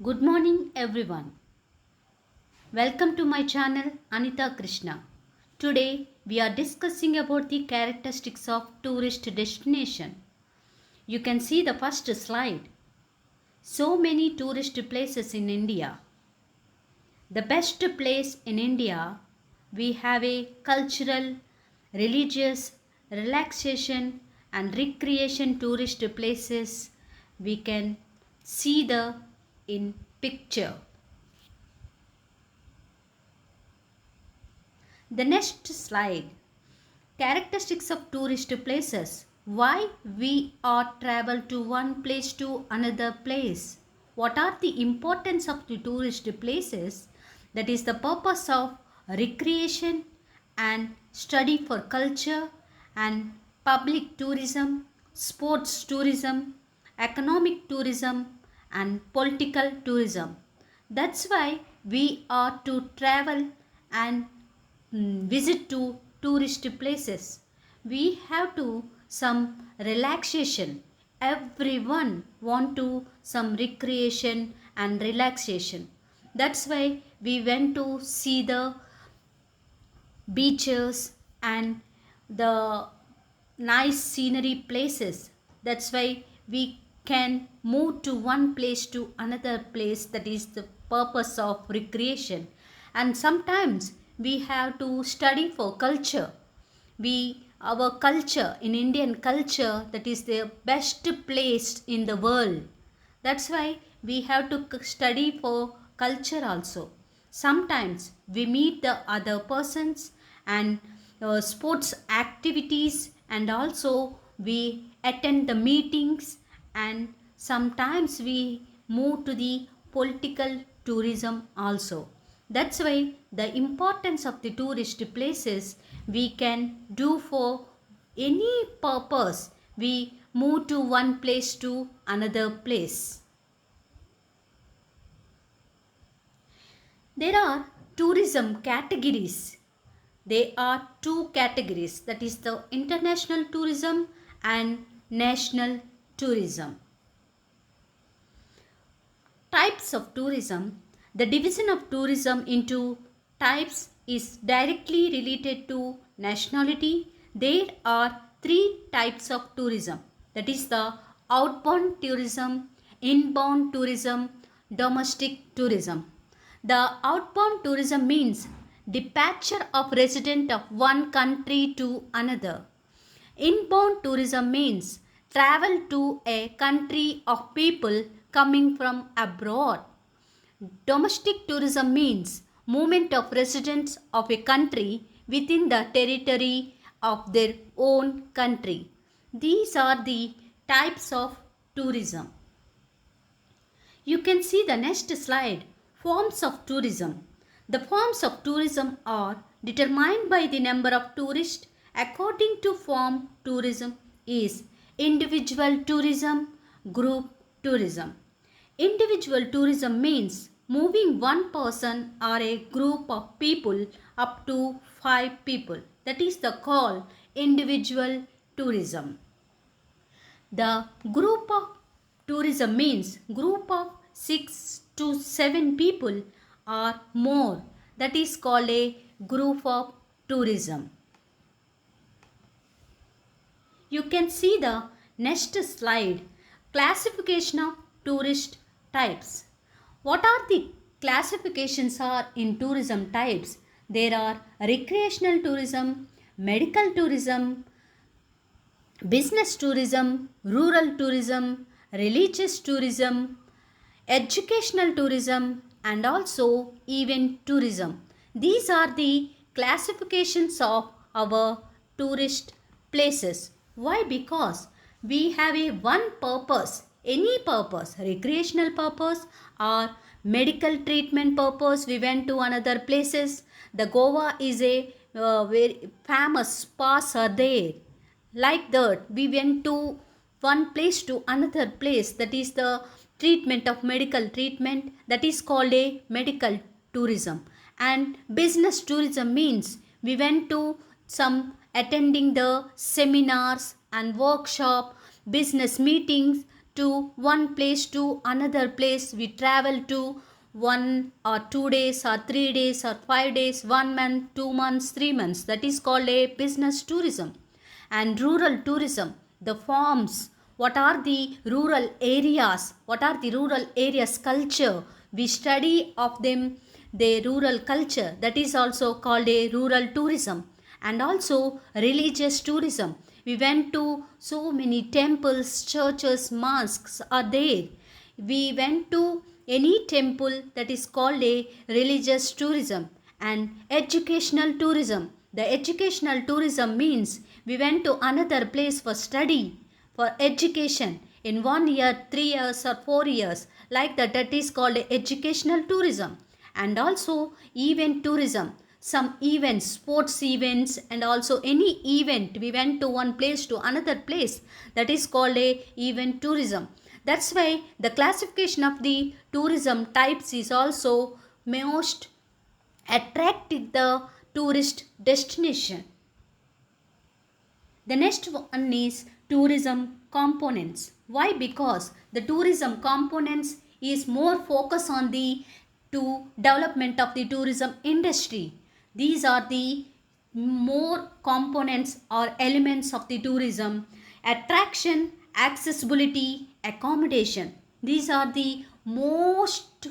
Good morning, everyone. Welcome to my channel Anita Krishna. Today we are discussing about the characteristics of tourist destination. You can see the first slide. So many tourist places in India. The best place in India, we have a cultural, religious, relaxation and recreation tourist places we can see the in picture. The next slide. Characteristics of tourist places. Why we are travel to one place to another place. What are the importance of the tourist places? That is the purpose of recreation and study for culture and public tourism, sports tourism, economic tourism and political tourism. That's why we are to travel and visit to tourist places. We have to some relaxation. Everyone want to some recreation and relaxation. That's why we went to see the beaches and the nice scenery places. That's why we can move to one place to another place. That is the purpose of recreation. And sometimes we have to study for culture. Our culture in Indian culture, that is the best place in the world. That's why we have to study for culture also. Sometimes we meet the other persons and sports activities, and also we attend the meetings, and sometimes we move to the political tourism also. That's why the importance of the tourist places we can do for any purpose. We move to one place to another place. There are tourism categories. There are two categories, that is the international tourism and national tourism. Types of tourism. The division of tourism into types is directly related to nationality. There are three types of tourism, that is the outbound tourism, inbound tourism, domestic tourism. The outbound tourism means departure of resident of one country to another. Inbound tourism means travel to a country of people coming from abroad. Domestic tourism means movement of residents of a country within the territory of their own country. These are the types of tourism. You can see the next slide. Forms of tourism. The forms of tourism are determined by the number of tourists. According to form, tourism is individual tourism, group tourism. Individual tourism means moving one person or a group of people up to 5 people. That is the call individual tourism. The group of tourism means group of 6 to 7 people or more. That is called a group of tourism. You can see the next slide. Classification of tourist types. What are the classifications are in tourism types? There are recreational tourism, medical tourism, business tourism, rural tourism, religious tourism, educational tourism, and also event tourism. These are the classifications of our tourist places. Why? Because we have a one purpose, any purpose, recreational purpose or medical treatment purpose. We went to another places. The Goa is a very famous spas are there. Like that, we went to one place to another place. That is the treatment of medical treatment. That is called a medical tourism. And business tourism means we went to some attending the seminars and workshop, business meetings to one place to another place. We travel to 1 or 2 days or 3 days or 5 days, 1 month, 2 months, 3 months. That is called a business tourism. And rural tourism, the forms, what are the rural areas, what are the rural areas culture, we study of them, the rural culture, that is also called a rural tourism. And also religious tourism, we went to so many temples, churches, mosques are there, we went to any temple, that is called a religious tourism. And educational tourism, the educational tourism means we went to another place for study, for education in 1 year, 3 years, or 4 years, like that, that is called educational tourism. And also event tourism, some events, sports events, and also any event, we went to one place to another place, that is called a event tourism. That's why the classification of the tourism types is also most attractive the tourist destination. The next one is tourism components. Why? Because the tourism components is more focus on the to development of the tourism industry. These are the more components or elements of the tourism: attraction, accessibility, accommodation. These are the most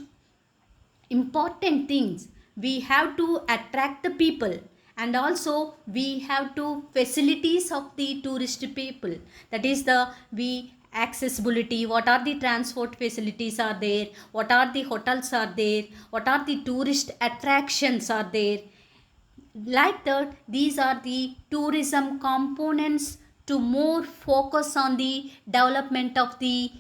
important things. We have to attract the people, and also we have to facilities of the tourist people, that is the we accessibility, what are the transport facilities are there, what are the hotels are there, what are the tourist attractions are there, like that. These are the tourism components to more focus on the development of the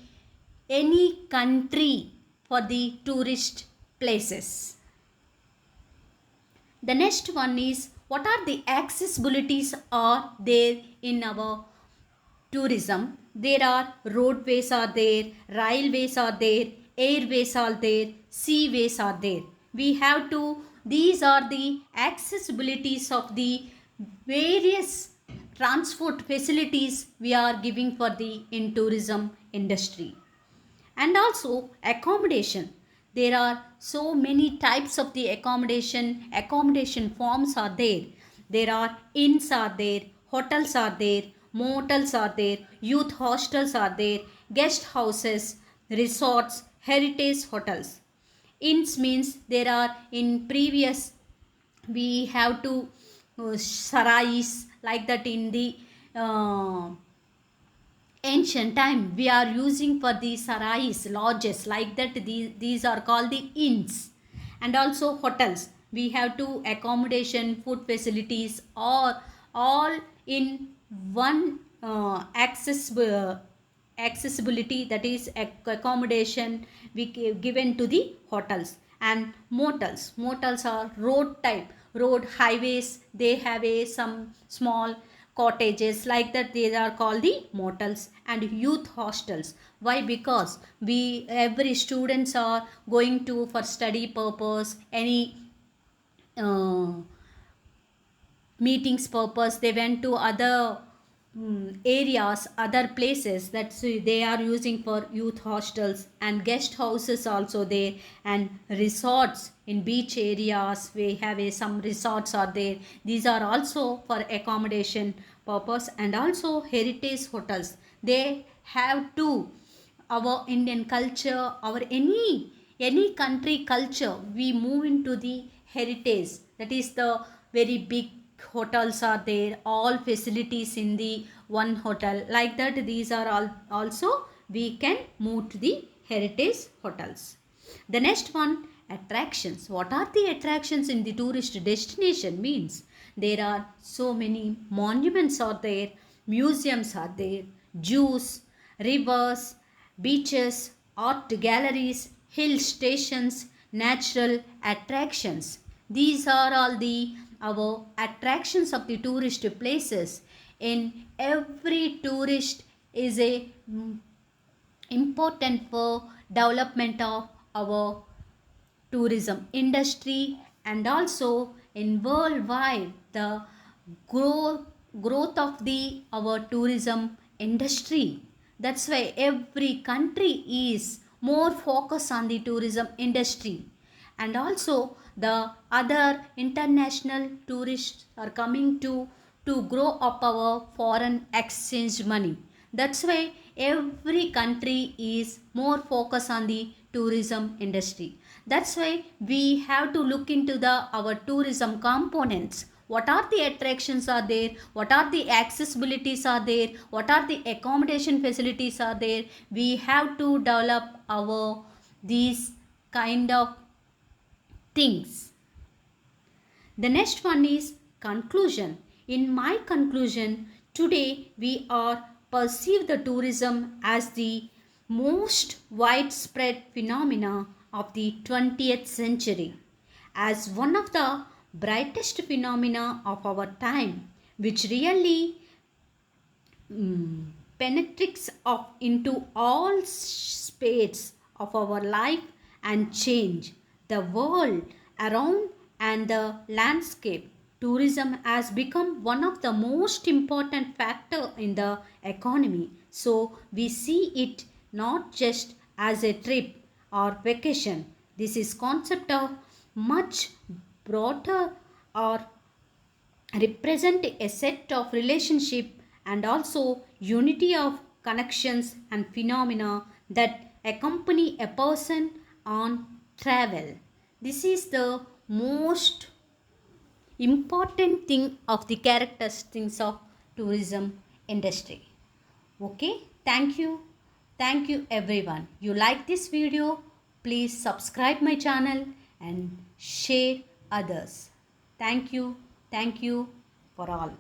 any country for the tourist places. The next one is what are the accessibilities are there in our tourism. There are roadways are there, railways are there, airways are there, seaways are there. We have to, these are the accessibilities of the various transport facilities we are giving for the in tourism industry. And also accommodation, there are so many types of the accommodation forms are there are inns are there, hotels are there, motels are there, youth hostels are there, guest houses, resorts, heritage hotels. Inns means there are in previous, we have to sarais, like that in the uh, ancient time we are using for the sarais, lodges, like that, these are called the inns. And also hotels, we have to accommodation, food facilities, or all in one accessibility, that is accommodation we given to the hotels. And motels are road type, road highways, they have a some small cottages, like that, they are called the motels. And youth hostels, why? Because we every students are going to for study purpose, any uh, meetings purpose, they went to other areas, other places, that's they are using for youth hostels. And guest houses also there, and resorts in beach areas, we have some resorts are there, these are also for accommodation purpose. And also heritage hotels, they have to our Indian culture, our any country culture, we move into the heritage, that is the very big hotels are there, all facilities in the one hotel, like that, these are all also we can move to the heritage hotels. The next one, attractions. What are the attractions in the tourist destination means? There are so many monuments are there, museums are there, zoos, rivers, beaches, art galleries, hill stations, natural attractions. These are all the our attractions of the tourist places. In every tourist is a important for development of our tourism industry. And also in worldwide the growth of the our tourism industry, That's why every country is more focused on the tourism industry. And also the other international tourists are coming to grow up our foreign exchange money. That's why every country is more focused on the tourism industry. That's why we have to look into the our tourism components. What are the attractions are there, what are the accessibilities are there, what are the accommodation facilities are there. We have to develop our these kind of things. The next one is conclusion. In my conclusion, today we are perceive the tourism as the most widespread phenomena of the 20th century, as one of the brightest phenomena of our time, which really penetrates into all spades of our life and change the world around and the landscape. Tourism has become one of the most important factor in the economy. So we see it not just as a trip or vacation. This is concept of much broader or represent a set of relationship and also unity of connections and phenomena that accompany a person on travel. This is the most important thing of the characteristics of tourism industry. Okay, thank you everyone. You like this video, please subscribe my channel and share others. Thank you for all.